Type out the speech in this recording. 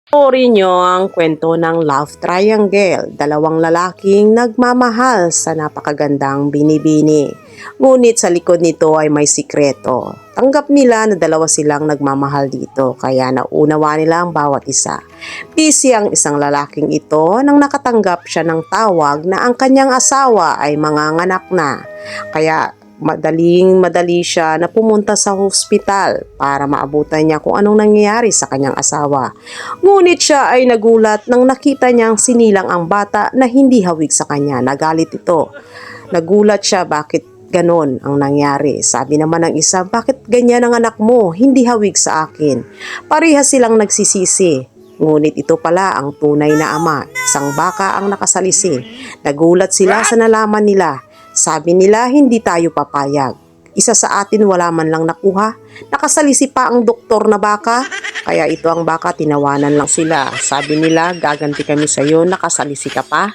Panoorin niyo ang kwento ng Love Triangle, dalawang lalaking nagmamahal sa napakagandang binibini. Ngunit sa likod nito ay may sikreto. Tanggap nila na dalawa silang nagmamahal dito, kaya naunawa nila ang bawat isa. Busy ang isang lalaking ito nang nakatanggap siya ng tawag na ang kanyang asawa ay manganganak na. Kaya madali siya na pumunta sa hospital para maabutan niya kung anong nangyayari sa kanyang asawa. Ngunit siya ay nagulat nang nakita niyang sinilang ang bata na hindi hawig sa kanya. Nagalit ito. Nagulat siya bakit ganon ang nangyari. Sabi naman ng isa, bakit ganyan ang anak mo? Hindi hawig sa akin. Parehas silang nagsisisi. Ngunit ito pala ang tunay na ama. Isang baka ang nakasalisi. Nagulat sila sa nalaman nila. Sabi nila, hindi tayo papayag. Isa sa atin wala man lang nakuha. Nakasalisi pa ang doktor na baka. Kaya ito ang baka, tinawanan lang sila. Sabi nila, gaganti kami sa iyo, nakasalisi ka pa.